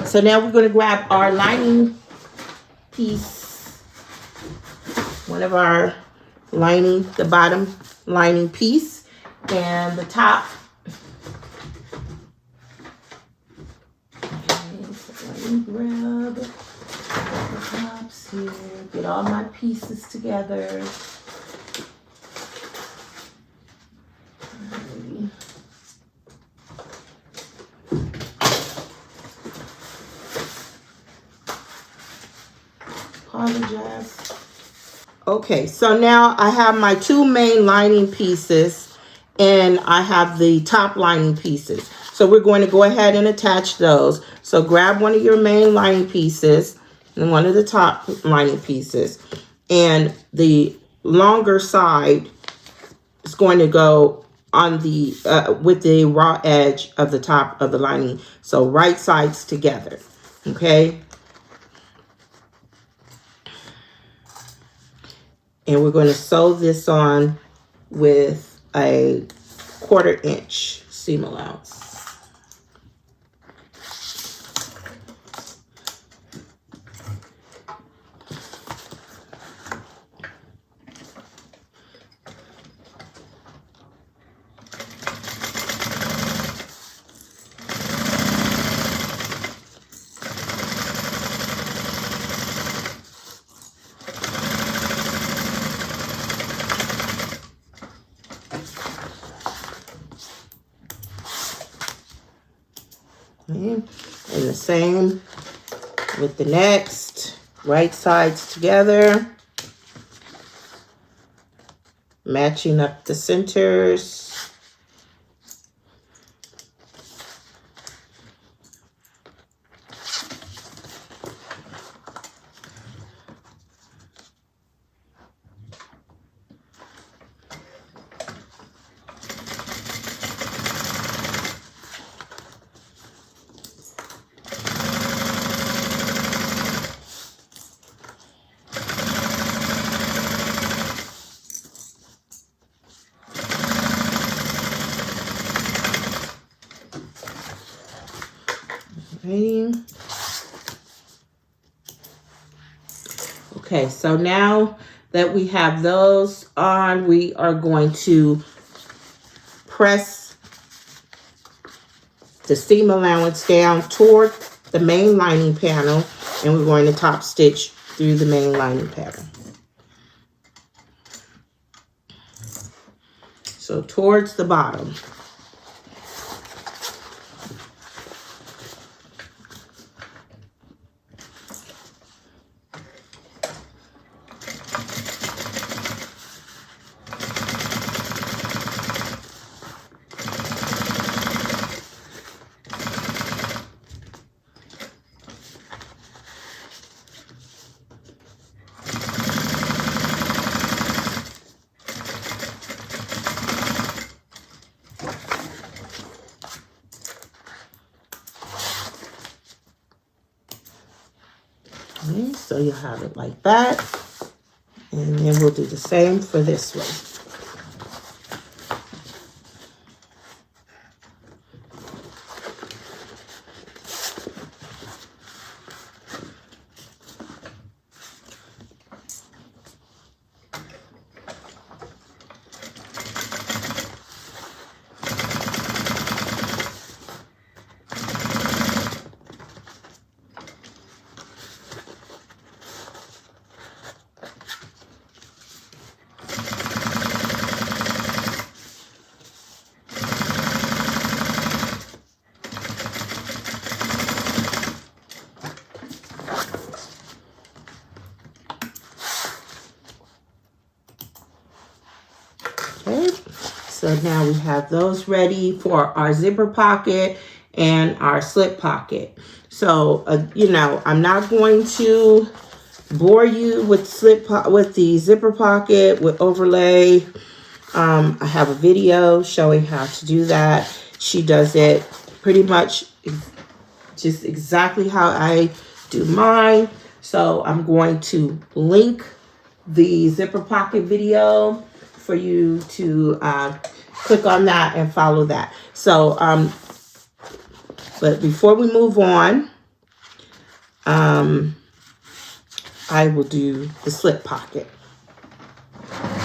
So now we're going to grab our lining piece, one of our lining, the bottom lining piece, and the top. Okay, so let me grab the tops here, get all my pieces together. Apologize. Okay, so now I have my two main lining pieces and I have the top lining pieces. So we're going to go ahead and attach those. So grab one of your main lining pieces and one of the top lining pieces. And the longer side is going to go on the with the raw edge of the top of the lining. So right sides together. Okay. And we're going to sew this on with a 1/4 inch seam allowance. And the same with the next, right sides together, matching up the centers. Okay, so now that we have those on, we are going to press the seam allowance down toward the main lining panel, and we're going to top stitch through the main lining panel. So towards the bottom. Okay, so you have it like that. And then we'll do the same for this one. Okay, so now we have those ready for our zipper pocket and our slip pocket. So, you know, I'm not going to bore you with the zipper pocket with overlay. I have a video showing how to do that. She does it pretty much just exactly how I do mine. So I'm going to link the zipper pocket video for you to click on that and follow that. So, but before we move on, I will do the slip pocket.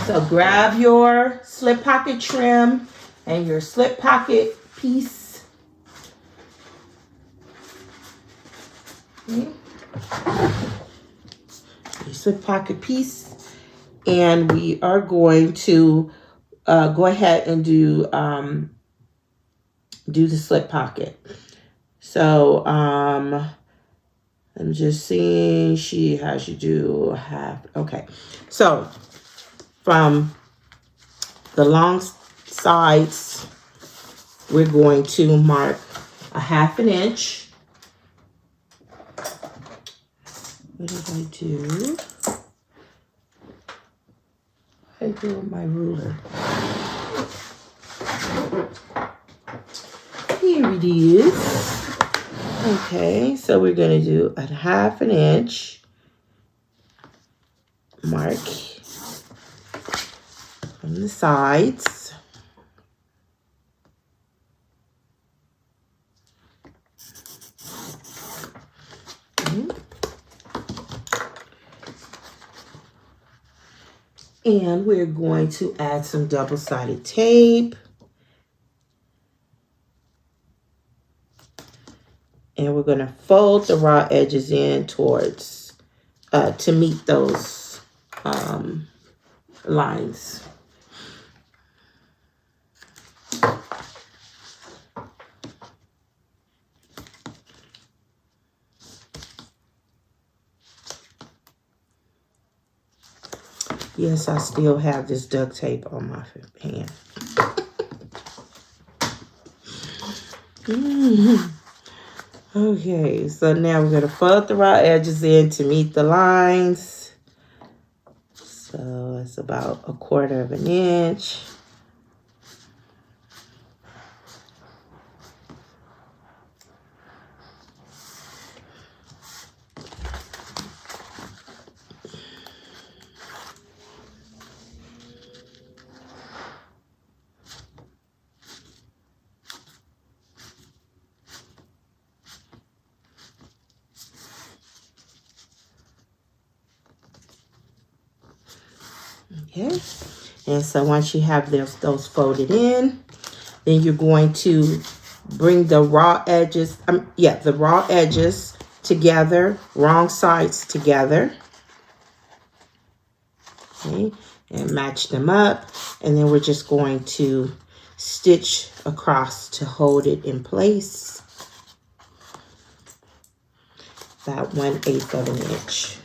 So grab your slip pocket trim and your slip pocket piece. Okay. Your slip pocket piece. And we are going to go ahead and do the slip pocket. So I'm just seeing she has you do a half. Okay. So from the long sides, we're going to mark a 1/2 inch. What did I do? I do with my ruler. Here it is. Okay, so we're going to do a 1/2 inch mark from the sides. Okay. And we're going to add some double-sided tape. And we're going to fold the raw edges in towards, to meet those lines. Yes, I still have this duct tape on my hand. Okay, so now we're going to fold the raw edges in to meet the lines. So it's about 1/4 inch. Okay, and so once you have those folded in, then you're going to bring the raw edges, the raw edges together, wrong sides together. Okay, and match them up, and then we're just going to stitch across to hold it in place. About 1/8 of an inch.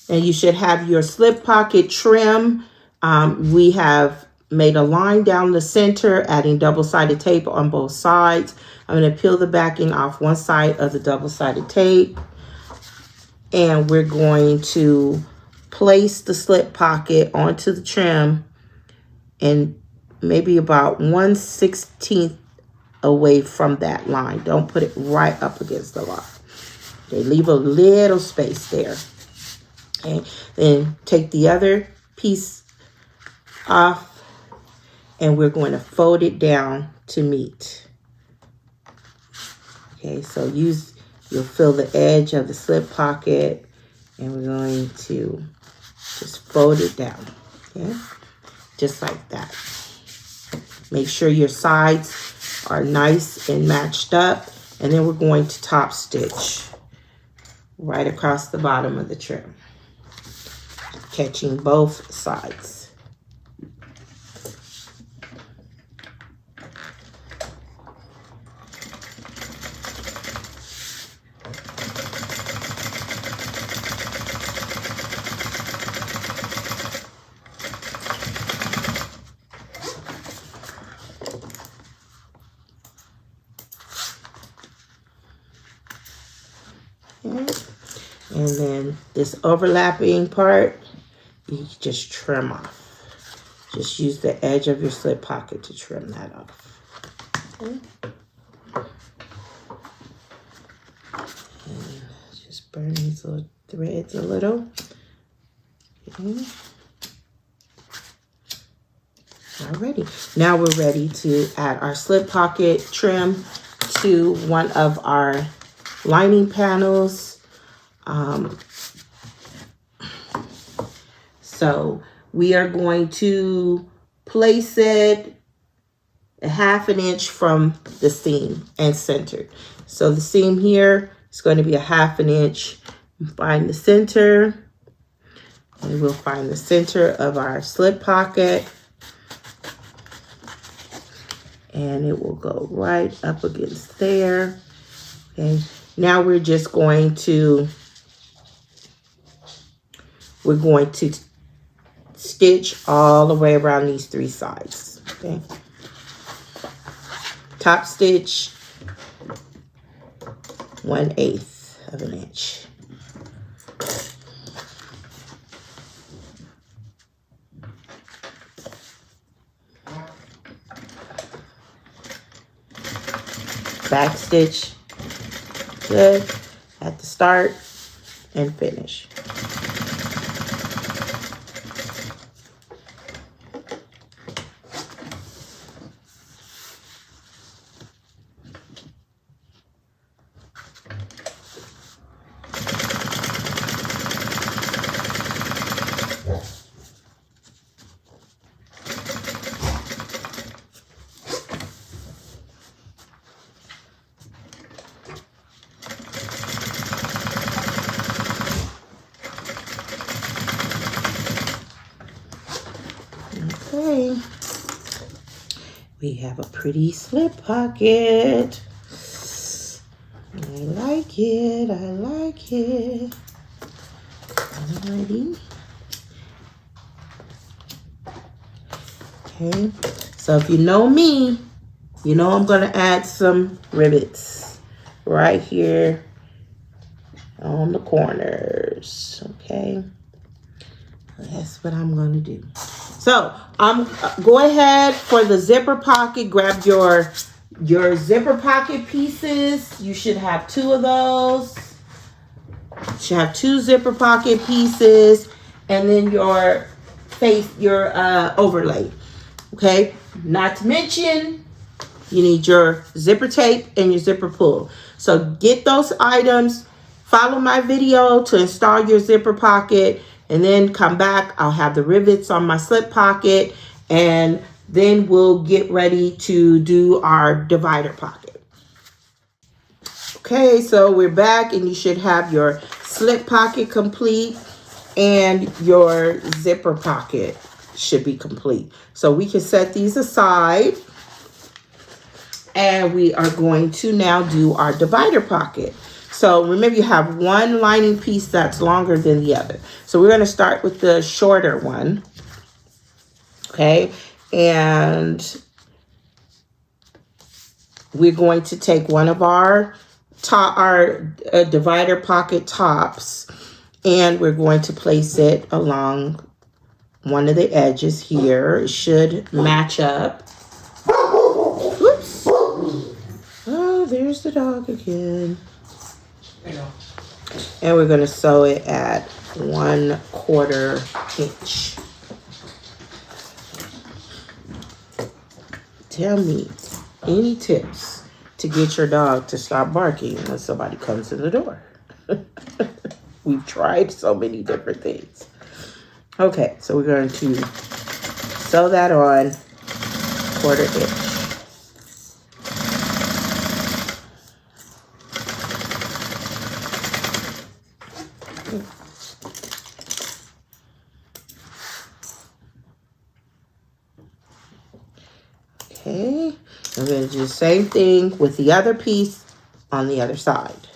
And you should have your slip pocket trim. We have made a line down the center, adding double-sided tape on both sides. I'm going to peel the backing off one side of the double-sided tape. And we're going to place the slip pocket onto the trim and maybe about 1/16 away from that line. Don't put it right up against the line. Okay, leave a little space there. Okay, then take the other piece off and we're going to fold it down to meet. Okay, so you'll feel the edge of the slip pocket and we're going to just fold it down. Okay, just like that. Make sure your sides are nice and matched up, and then we're going to top stitch right across the bottom of the trim, catching both sides. And then this overlapping part, you just trim off. just use the edge of your slip pocket to trim that off. Okay. And just burn these little threads a little. Okay. Alrighty, now we're ready to add our slip pocket trim to one of our lining panels. So we are going to place it a 1/2 inch from the seam and center. So the seam here is going to be a 1/2 inch. Find the center, and we'll find the center of our slip pocket. And it will go right up against there. Okay, now we're just going to, stitch all the way around these 3 sides. Okay, top stitch 1/8 of an inch. Back stitch, good, at the start and finish. Okay, we have a pretty slip pocket. I like it, I like it. Alrighty. Okay, so if you know me, you know I'm gonna add some rivets right here on the corners, okay? That's what I'm gonna do. So go ahead for the zipper pocket, grab your zipper pocket pieces. You should have 2 of those. You should have 2 zipper pocket pieces, and then your overlay. Okay, not to mention you need your zipper tape and your zipper pull. So get those items, follow my video to install your zipper pocket, and then come back. I'll have the rivets on my slip pocket, and then we'll get ready to do our divider pocket. Okay, so we're back, and you should have your slip pocket complete and your zipper pocket should be complete. So we can set these aside, and we are going to now do our divider pocket. So remember, you have one lining piece that's longer than the other. So we're going to start with the shorter one. Okay, and we're going to take one of our divider pocket tops, and we're going to place it along one of the edges here. It should match up. Whoops. Oh, there's the dog again. And we're going to sew it at 1/4 inch. Tell me any tips to get your dog to stop barking when somebody comes to the door. We've tried so many different things. Okay, so we're going to sew that on 1/4 inch. Okay, I'm going to do the same thing with the other piece on the other side.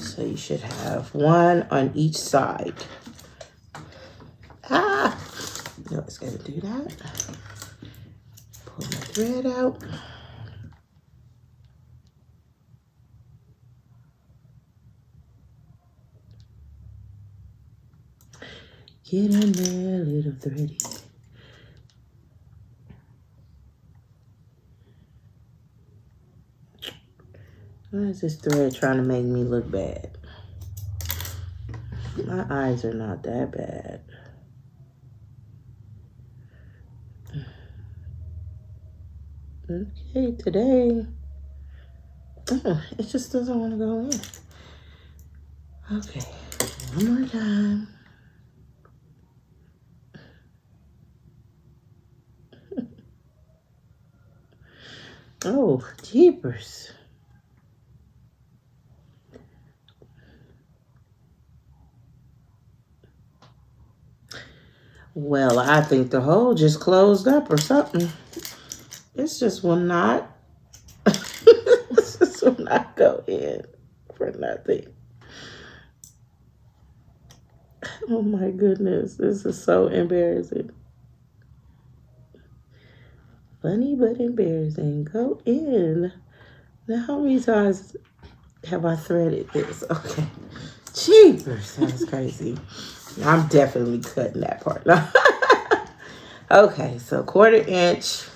So you should have one on each side. Ah, no, it's going to do that. Pull my thread out. Get in there, little thready. Why is this thread trying to make me look bad? My eyes are not that bad. Okay, today, it just doesn't want to go in. Okay, one more time. Oh, jeepers. Well, I think the hole just closed up or something. This just will not, this just will not go in for nothing. Oh my goodness, this is so embarrassing. Funny but embarrassing. Go in. Now, how many times have I threaded this? Okay. Jeepers, that's crazy. I'm definitely cutting that part. Okay, so 1/4 inch.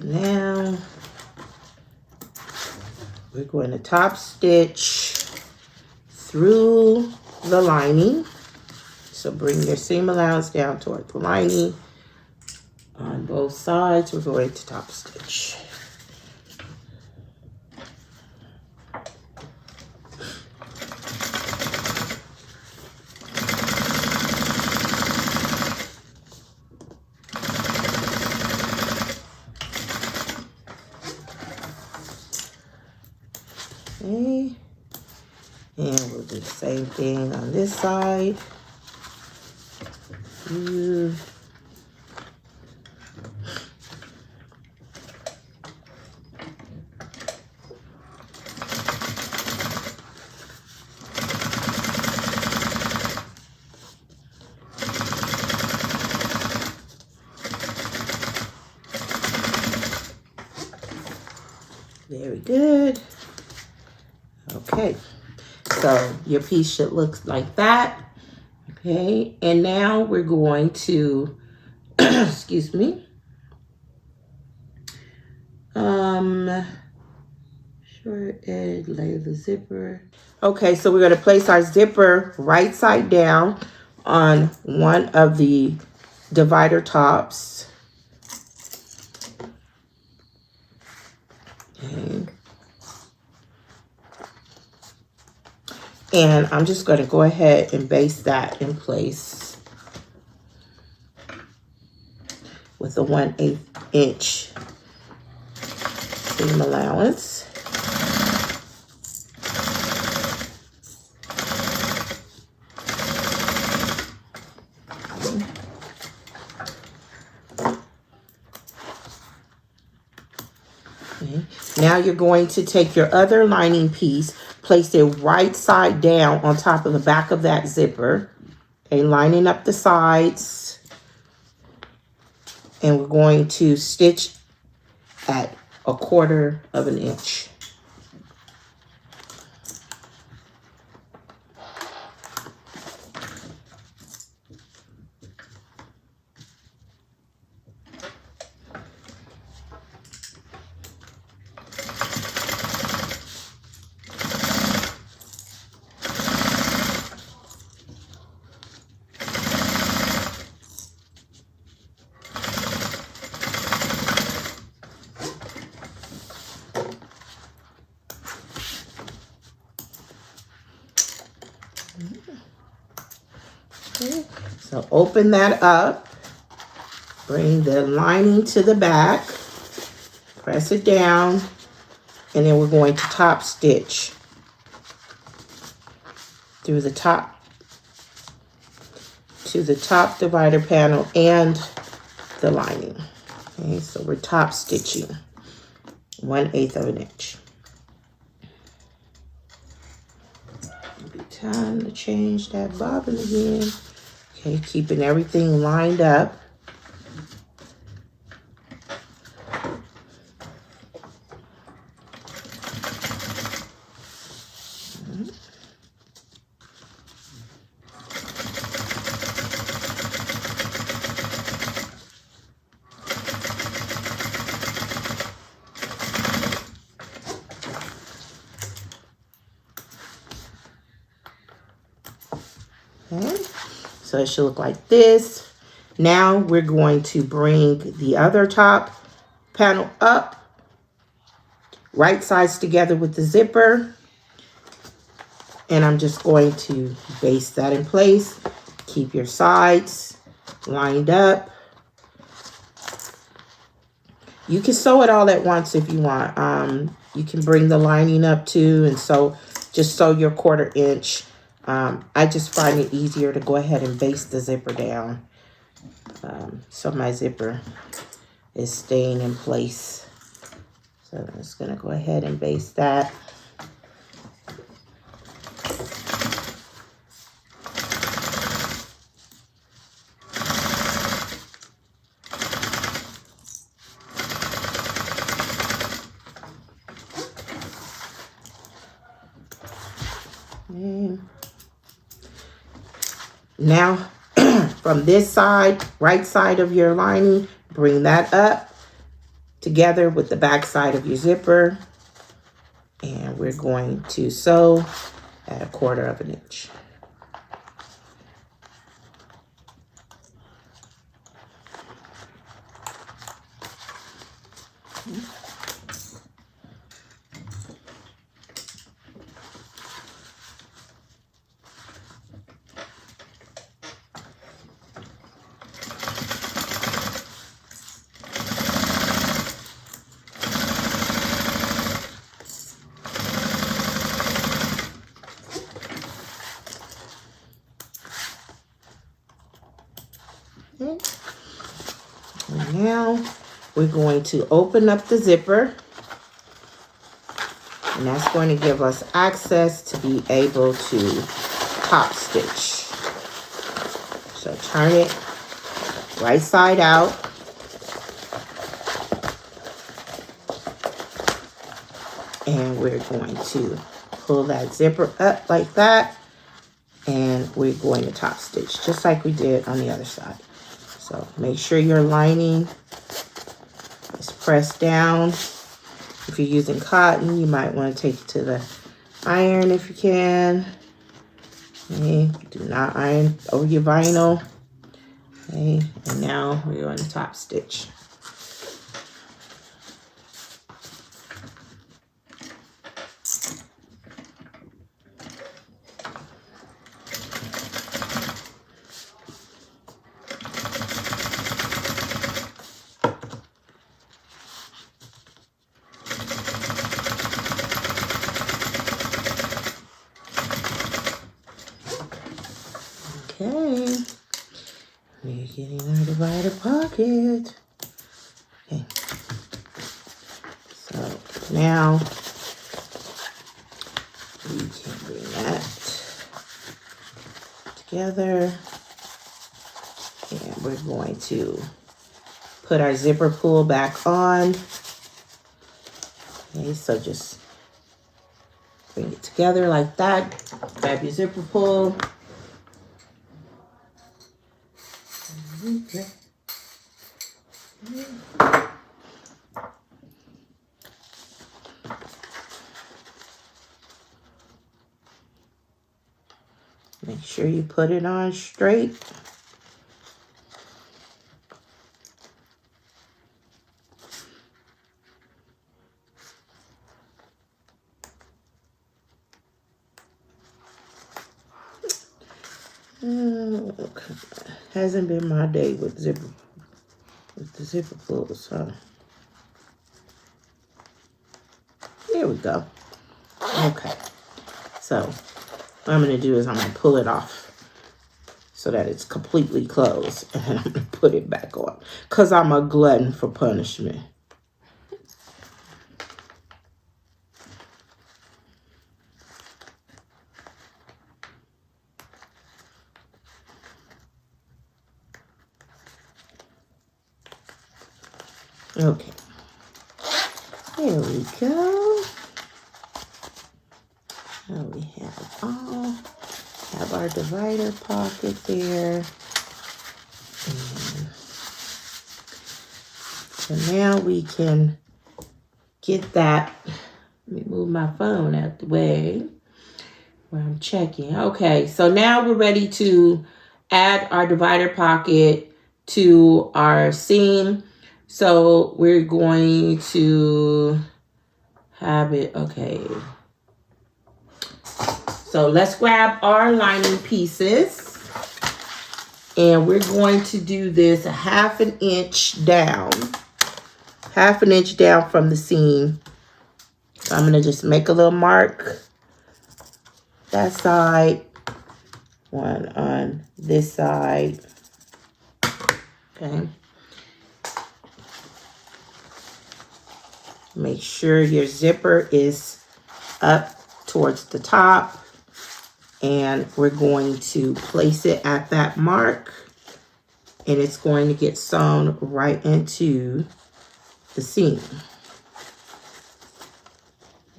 Now, we're going to top stitch through the lining. So bring your seam allowance down toward the lining. On both sides, we're going to top stitch. Okay, and we'll do the same thing on this side. Very good. Okay, so your piece should look like that. Okay, and now we're going to, excuse me, short edge, lay the zipper. Okay, so we're going to place our zipper right side down on one of the divider tops. Okay. And I'm just going to go ahead and baste that in place with a 1/8 inch seam allowance. Okay. Now you're going to take your other lining piece, place it right side down on top of the back of that zipper. Okay, lining up the sides. And we're going to stitch at 1/4 of an inch. Okay. So open that up, bring the lining to the back, press it down, and then we're going to top stitch through the top to the top divider panel and the lining. Okay, so we're top stitching 1/8 of an inch. It'll be time to change that bobbin again. Okay, keeping everything lined up. Okay, so it should look like this. Now we're going to bring the other top panel up, right sides together with the zipper. And I'm just going to baste that in place. Keep your sides lined up. You can sew it all at once if you want. You can bring the lining up too and just sew your 1/4 inch. I just find it easier to go ahead and baste the zipper down. So my zipper is staying in place. So I'm just gonna go ahead and baste that. And now from this side, right side of your lining, bring that up together with the back side of your zipper. And we're going to sew at 1/4 inch. Okay. And now we're going to open up the zipper, and that's going to give us access to be able to top stitch. So turn it right side out. And we're going to pull that zipper up like that. And we're going to top stitch just like we did on the other side. So make sure your lining is pressed down. If you're using cotton, you might want to take it to the iron if you can. Okay, do not iron over your vinyl. Okay, and now we're going to top stitch. Okay, we're getting our divider pocket. Okay, so now we can bring that together, and we're going to put our zipper pull back on. Okay, so just bring it together like that. Grab your zipper pull. Okay. Make sure you put it on straight. Okay. Hasn't been my day with the zipper pull, so there we go. Okay, so what I'm gonna do is I'm gonna pull it off so that it's completely closed, and then I'm gonna put it back on because I'm a glutton for punishment. Okay. There we go. Now we have our divider pocket there. And so now we can get that. Let me move my phone out the way where I'm checking. Okay, so now we're ready to add our divider pocket to our seam. So we're going to have it, okay. So let's grab our lining pieces and we're going to do this a 1/2 inch down. 1/2 inch down from the seam. So I'm gonna just make a little mark that side, one on this side, okay. Make sure your zipper is up towards the top and we're going to place it at that mark and it's going to get sewn right into the seam.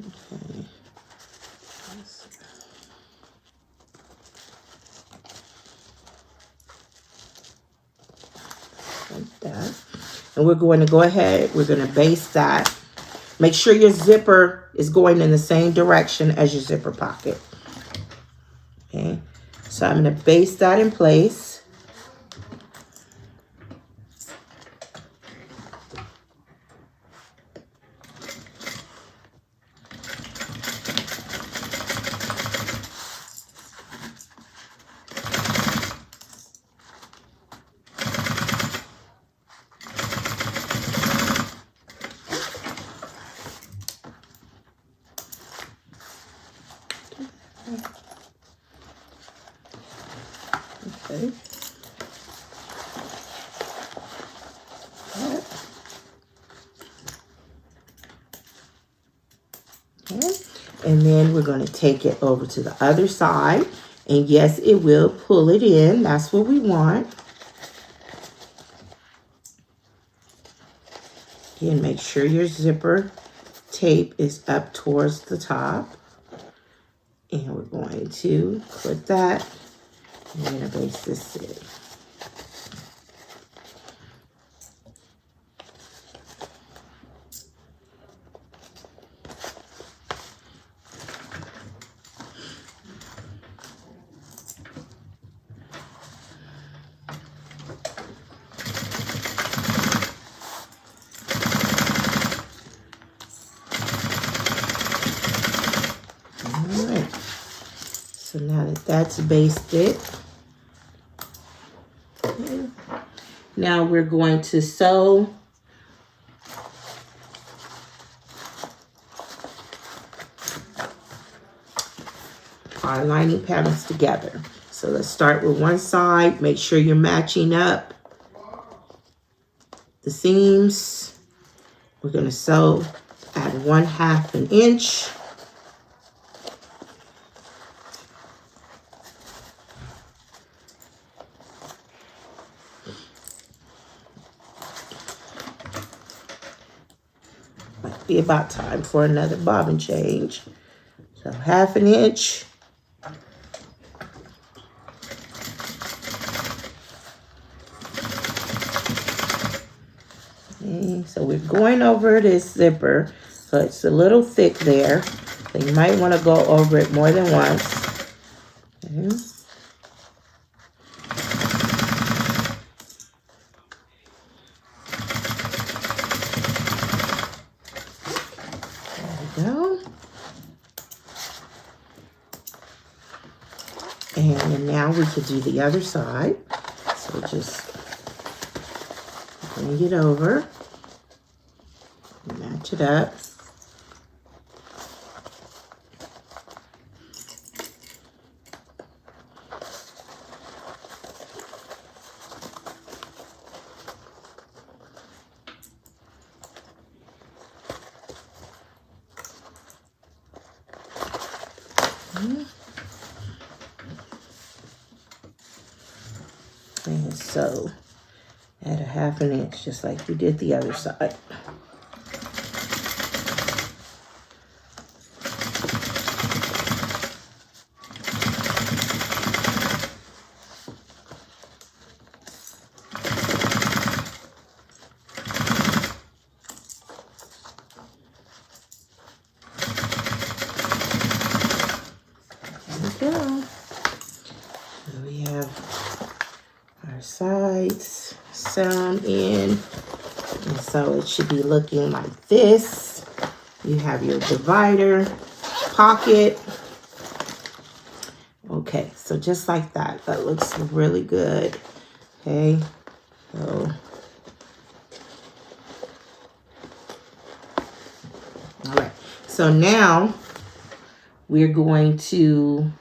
Okay. Like that. And we're going to go ahead, we're going to baste that. Make sure your zipper is going in the same direction as your zipper pocket. Okay, so I'm going to baste that in place. Okay. Okay. And then we're going to take it over to the other side. And yes, it will pull it in. That's what we want. Again, make sure your zipper tape is up towards the top. And we're going to clip that. And we're going to baste this in. Alright, so now that that's basted, okay, now we're going to sew our lining panels together. So let's start with one side. Make sure you're matching up the seams. We're going to sew at 1/2 inch. Might be about time for another bobbin change. So 1/2 inch. Okay, so we're going over this zipper, so it's a little thick there. So you might want to go over it more than once. Okay. Go. And now we could do the other side. So just bring it over, match it up. And so at a 1/2 inch, just like we did the other side. There we go. So we have our sides sewn in, and so it should be looking like this. You have your divider pocket. Okay, so just like that. That looks really good. Okay, so all right. So now we're going to,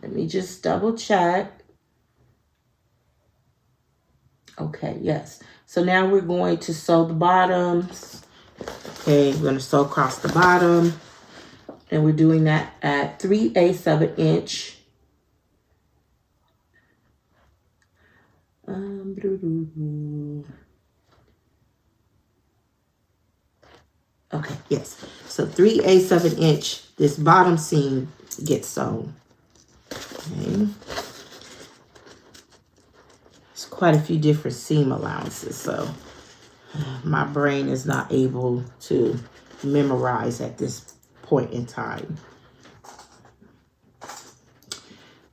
let me just double check. Okay, yes. So now we're going to sew the bottoms. Okay, we're going to sew across the bottom. And we're doing that at 3/8 of an inch. Okay, yes. So 3/8 of an inch, this bottom seam gets sewn. Okay. There's quite a few different seam allowances, so my brain is not able to memorize at this point in time.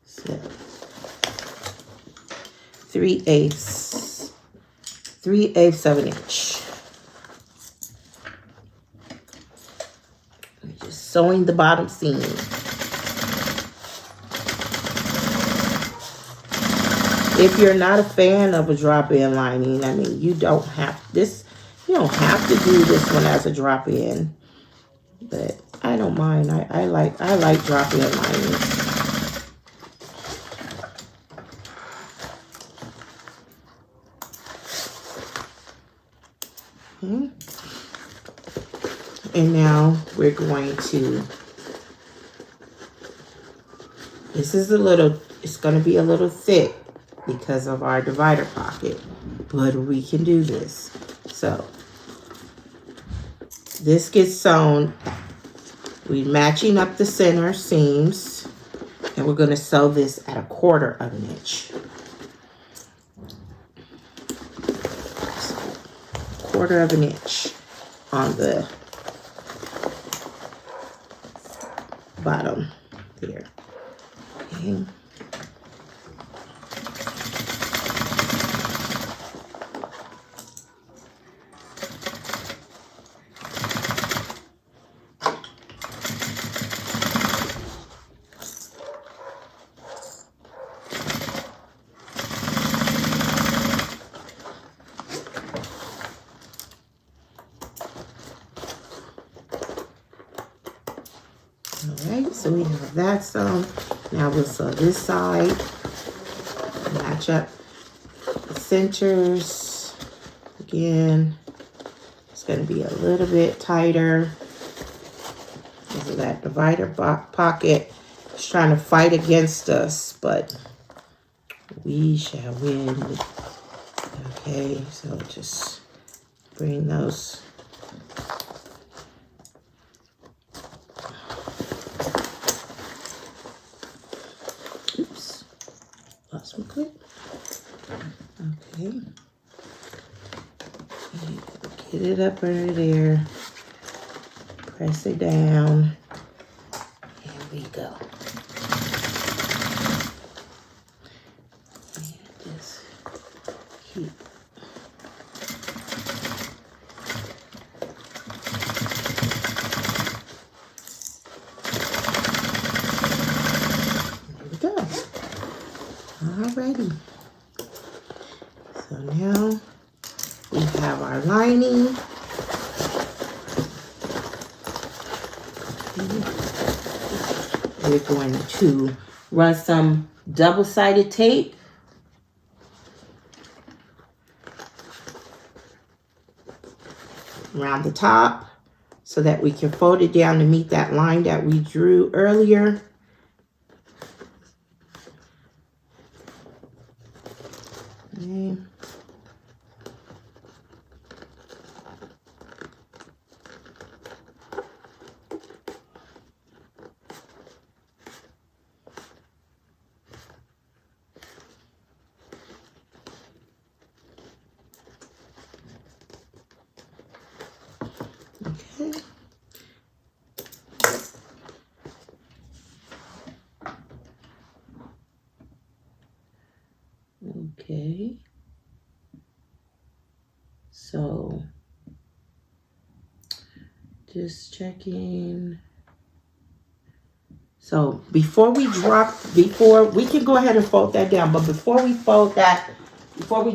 So 3/8 of an inch. Just sewing the bottom seam. If you're not a fan of a drop-in lining, I mean, you don't have this. You don't have to do this one as a drop-in, but I don't mind. I like drop-in linings. Okay. And now we're going to. This is it's going to be a little thick because of our divider pocket, but we can do this. So this gets sewn. We're matching up the center seams, and we're going to sew this at 1/4 of an inch. So 1/4 of an inch on the bottom there. Okay. Alright, so we have that sewn. Now we'll sew this side. Match up the centers. Again, it's going to be a little bit tighter because of that divider pocket. It's trying to fight against us, but we shall win. Okay, so just bring those. Oops, lost my clip. Okay. Get it up under there. Press it down. There we go. And just keep. There we go. Alrighty. So now we have our lining. We're going to run some double-sided tape around the top so that we can fold it down to meet that line that we drew earlier. Okay. Okay. So just checking. So before we can go ahead and fold that down, but before we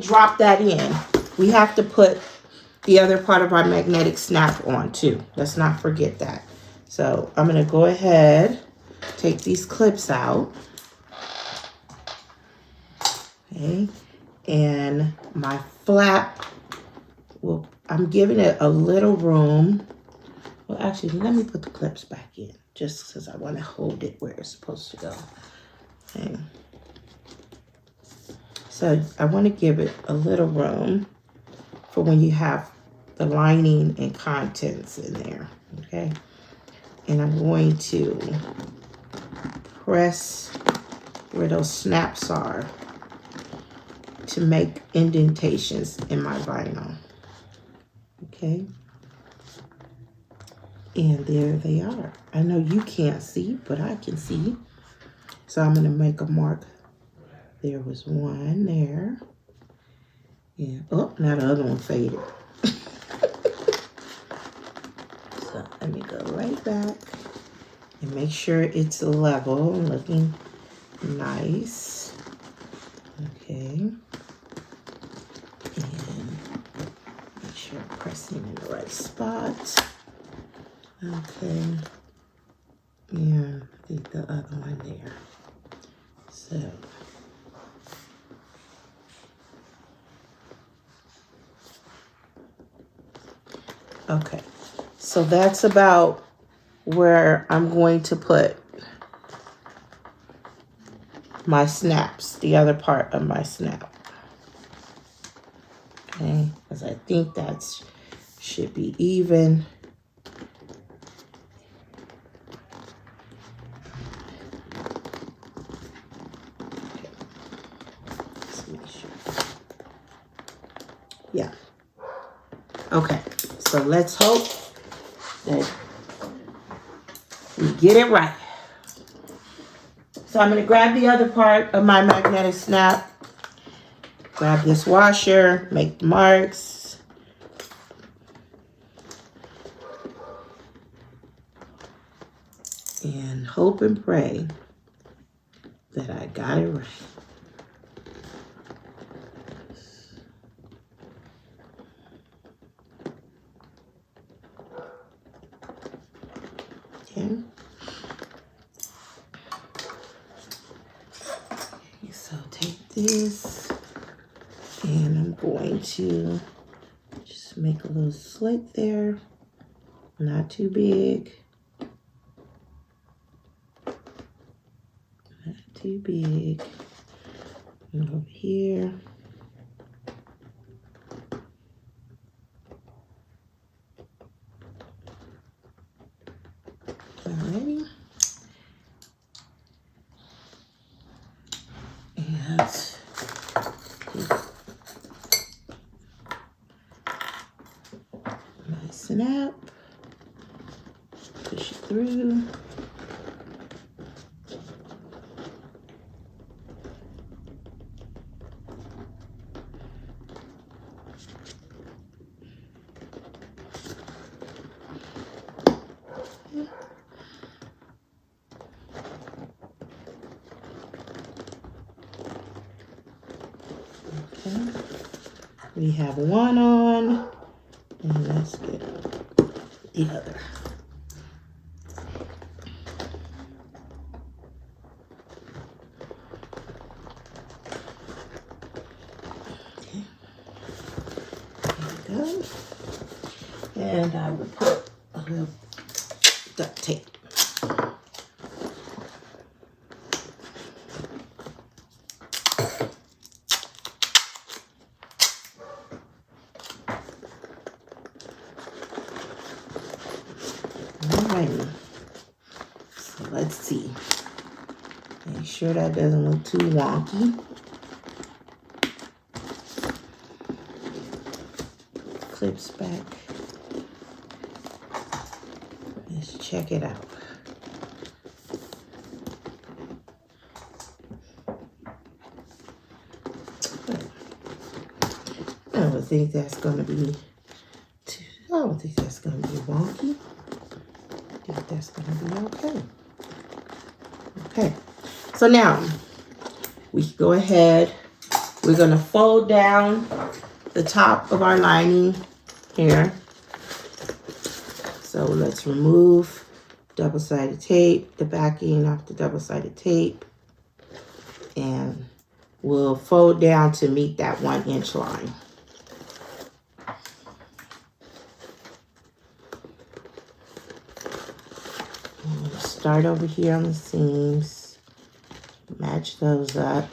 drop that in, we have to put the other part of our magnetic snap on too. Let's not forget that. So I'm gonna go ahead, take these clips out. Okay, and my flap, well, I'm giving it a little room. Well, actually, let me put the clips back in, just because I want to hold it where it's supposed to go. Okay. So I want to give it a little room for when you have the lining and contents in there, okay? And I'm going to press where those snaps are to make indentations in my vinyl, okay? And there they are. I know you can't see, but I can see. So I'm gonna make a mark. There was one there. Yeah, oh, now the other one faded. So let me go right back and make sure it's level and looking nice. Okay. And make sure I'm pressing in the right spot. Okay. And leave the other one there. So. Okay. So that's about where I'm going to put my snaps, the other part of my snap. Okay, because I think that should be even. Okay. Let's make sure. Yeah. Okay, so let's hope that we get it right. So I'm going to grab the other part of my magnetic snap, grab this washer, make the marks. And hope and pray that I got it right. Okay. So take this and I'm going to just make a little slit there, not too big, not too big, and over here. Alrighty. And my snap, push it through. Okay. We have one on, and let's get the other. Okay. There we go. And I will put a little duct tape. Alrighty. So let's see. Make sure that doesn't look too wonky. Clips back. Let's check it out. Good. don't think that's going to be wonky. I think that's going to be okay. Okay. So now, we can go ahead. We're going to fold down the top of our lining here. So let's remove double-sided tape, the backing off the double-sided tape. And we'll fold down to meet that 1-inch line. Start over here on the seams, match those up.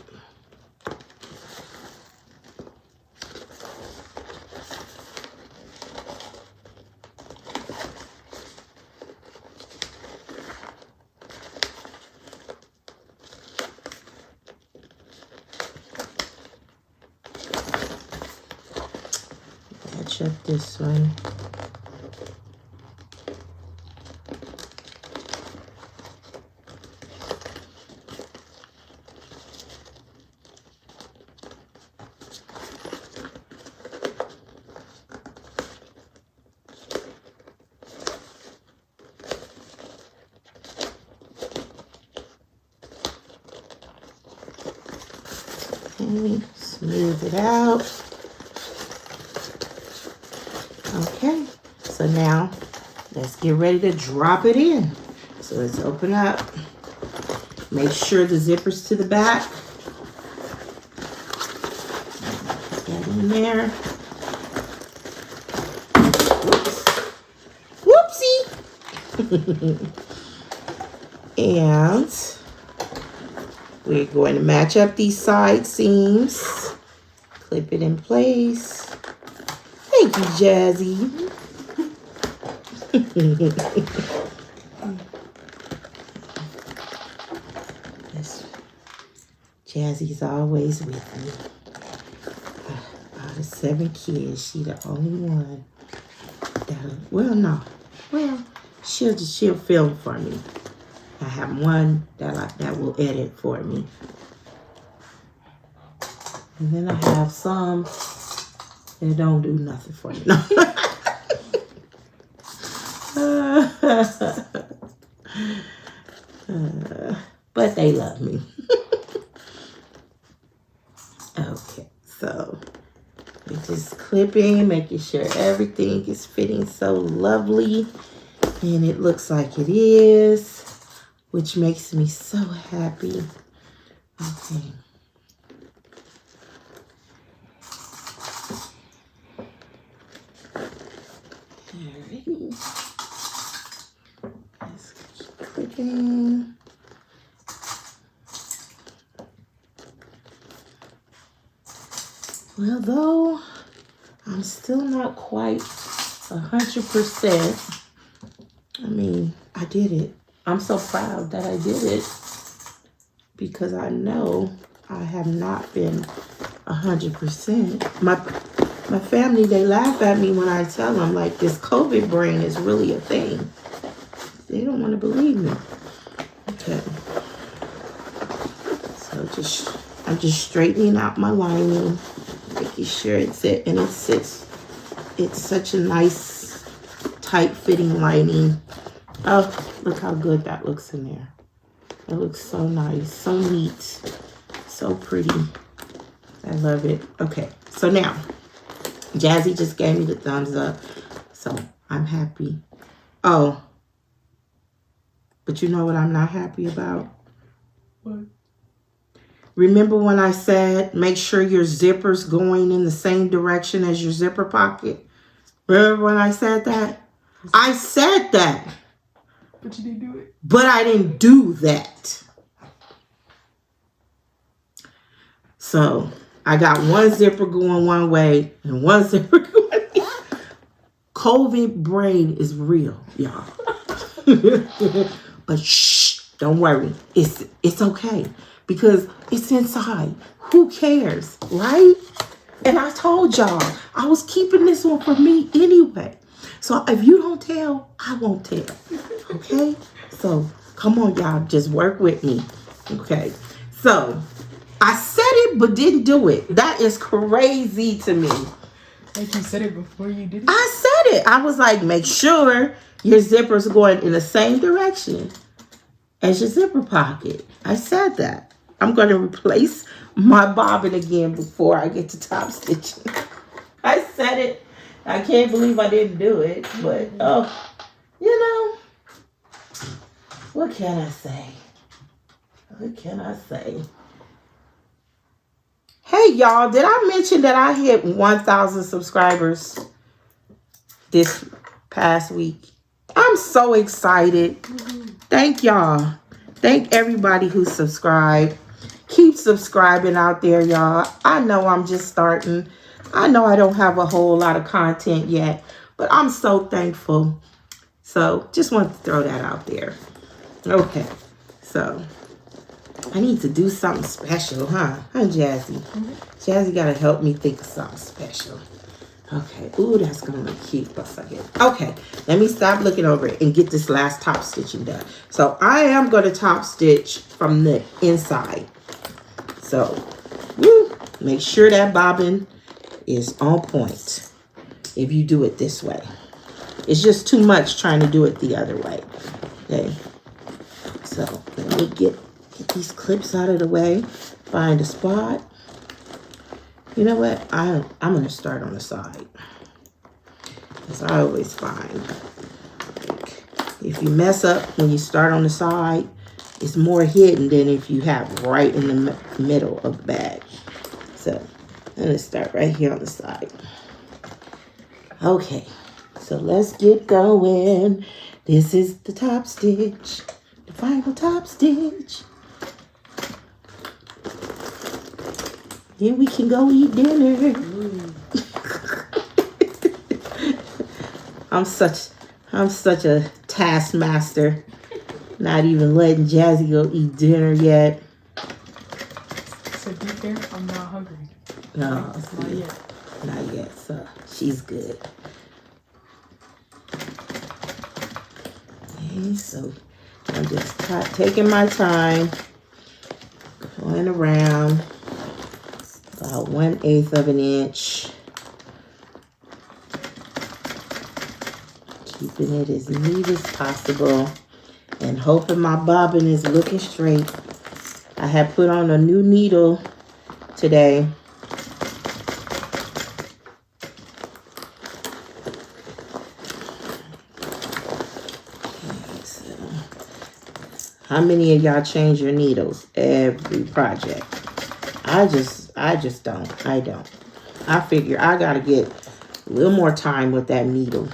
Match up this one. Okay, smooth it out. Okay, so now let's get ready to drop it in. So let's open up. Make sure the zipper's to the back. Put that in there. Whoopsie! And we're going to match up these side seams. Clip it in place. Thank you, Jazzy. Jazzy's always with me. Out of 7 kids, she's the only one she'll film for me. I have one that will edit for me. And then I have some that don't do nothing for me. But they love me. Okay, so we're just clipping, making sure everything is fitting so lovely. And it looks like it is, which makes me so happy. Okay. Alrighty. Let's keep clicking. Well, though, I'm still not quite 100%. I mean, I did it. I'm so proud that I did it because I know I have not been 100%. My family, they laugh at me when I tell them, like, this COVID brain is really a thing. They don't want to believe me. Okay. So I'm just straightening out my lining, making sure it's it, and it sits. It's such a nice, tight-fitting lining. Oh, look how good that looks in there. It looks so nice, so neat, so pretty. I love it. Okay, so now, Jazzy just gave me the thumbs up, so I'm happy. Oh, but you know what I'm not happy about? What? Remember when I said make sure your zipper's going in the same direction as your zipper pocket? Remember when I said that? I said that. But you didn't do it. But I didn't do that. So I got one zipper going one way and one zipper going the other. COVID brain is real, y'all. But shh, don't worry. It's okay because it's inside. Who cares, right? And I told y'all I was keeping this one for me anyway. So if you don't tell, I won't tell. Okay? So come on, y'all. Just work with me. Okay? So I said it but didn't do it. That is crazy to me. Like you said it before you did it? I said it. I was like, make sure your zipper's going in the same direction as your zipper pocket. I said that. I'm going to replace my bobbin again before I get to top stitching. I said it. I can't believe I didn't do it. But, you know, what can I say? What can I say? Hey, y'all, did I mention that I hit 1,000 subscribers this past week? I'm so excited. Thank y'all. Thank everybody who subscribed. Keep subscribing out there, y'all. I know I'm just starting. I know I don't have a whole lot of content yet, but I'm so thankful. So just wanted to throw that out there. Okay, so I need to do something special, huh? Huh, Jazzy? Jazzy got to help me think of something special. Okay. Ooh, that's going to look cute. Okay. Let me stop looking over it and get this last top stitching done. So I am going to top stitch from the inside. So, make sure that bobbin is on point if you do it this way. It's just too much trying to do it the other way. Okay. So let me get these clips out of the way. Find a spot. You know what? I'm going to start on the side. Because I always find, like, if you mess up when you start on the side, it's more hidden than if you have right in the middle of the bag. So I'm going to start right here on the side. Okay. So let's get going. This is the top stitch. The final top stitch. Then we can go eat dinner. I'm such a taskmaster. Not even letting Jazzy go eat dinner yet. So be fair, I'm not hungry. No, not yet. Not yet. So she's good. Okay, so I'm just taking my time, going around. About 1/8 of an inch. Keeping it as neat as possible. And hoping my bobbin is looking straight. I have put on a new needle today. Okay, so how many of y'all change your needles every project? I just don't. I don't. I figure I got to get a little more time with that needle.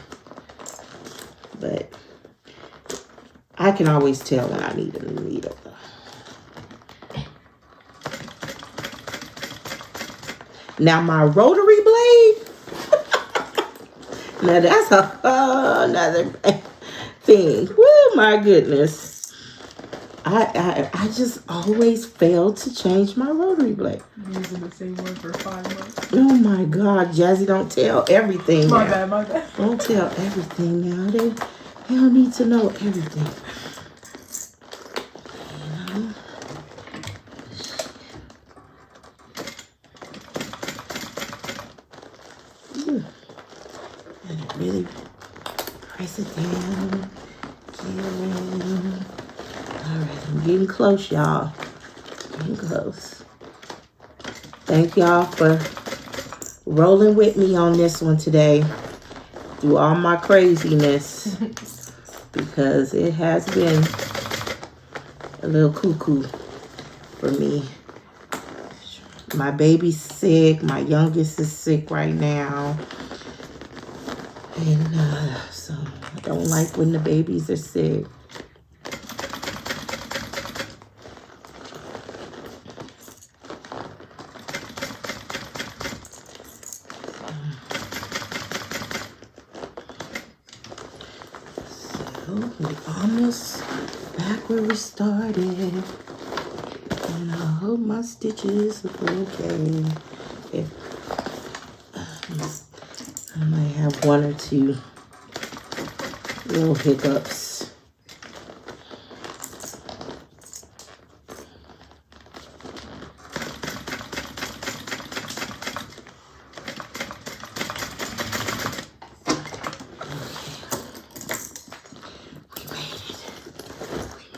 But I can always tell when I need a new needle. Now my rotary blade. Now that's a whole nother thing. Woo, my goodness. I just always fail to change my rotary blade. I'm using the same one for 5 months. Oh my God, Jazzy, don't tell everything. My bad. Don't tell everything now. They don't need to know everything. And really press it down. All right, I'm getting close, y'all. Getting close. Thank y'all for rolling with me on this one today through all my craziness, because it has been a little cuckoo for me. My baby's sick. My youngest is sick right now. And so I don't like when the babies are sick. We're almost back where we started. And I hope my stitches look okay. I might have one or two little hiccups.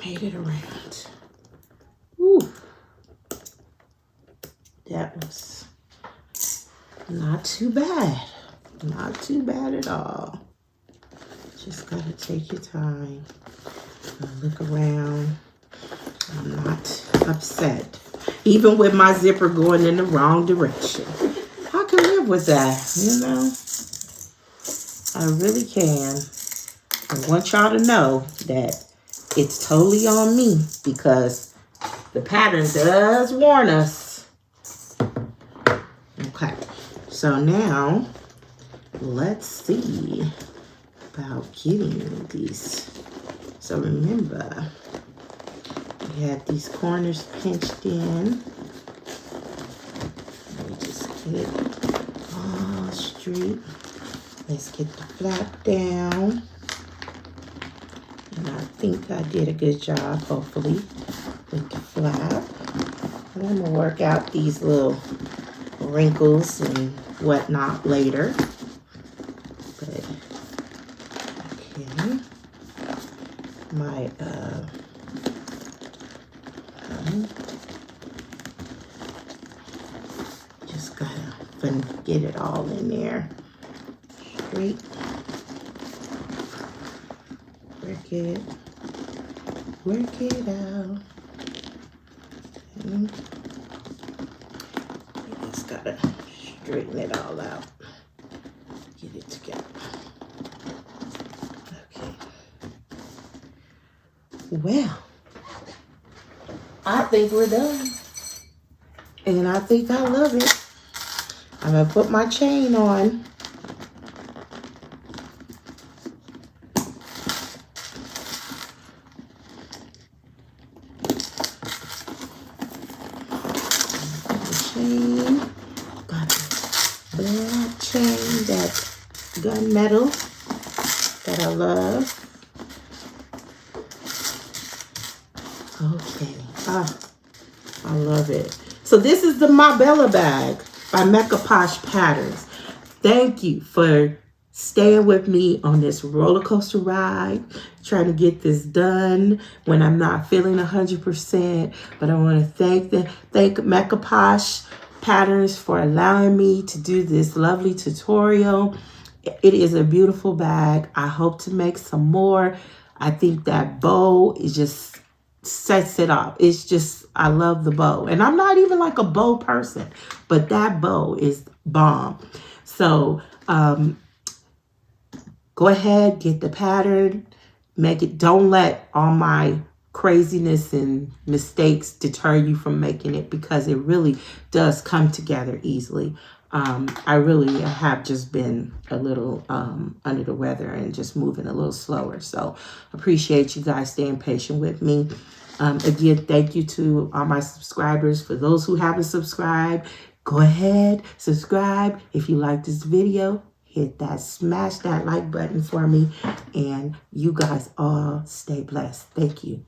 made it around. Woo. That was not too bad. Not too bad at all. Just gotta take your time. Look around. I'm not upset. Even with my zipper going in the wrong direction. I can live with that, you know? I really can. I want y'all to know that it's totally on me because the pattern does warn us. Okay, so now let's see about getting these. So remember, we had these corners pinched in. Let me just get it all straight. Let's get the flap down. And I think I did a good job, hopefully, with the flap. And I'm gonna work out these little wrinkles and whatnot later. But, okay. My, just gotta get it all in there. Straight. Work it out. And you just gotta straighten it all out. Get it together. Okay. Well, I think we're done. And I think I love it. I'm gonna put my chain on. Got the black chain, that gunmetal that I love. Okay, I love it. So this is the Mabella Bag by Mekaposh Patterns. Thank you for staying with me on this roller coaster ride, trying to get this done when I'm not feeling 100%. But I want to thank Mekaposh Patterns for allowing me to do this lovely tutorial. It is a beautiful bag. I hope to make some more. I think that bow is just sets it off. It's just, I love the bow. And I'm not even like a bow person, but that bow is bomb. So, go ahead, get the pattern, make it. Don't let all my craziness and mistakes deter you from making it, because it really does come together easily. I really have just been a little under the weather and just moving a little slower. So appreciate you guys staying patient with me. Again, thank you to all my subscribers. For those who haven't subscribed, go ahead, subscribe. If you like this video, hit that, smash that like button for me. And you guys all stay blessed. Thank you.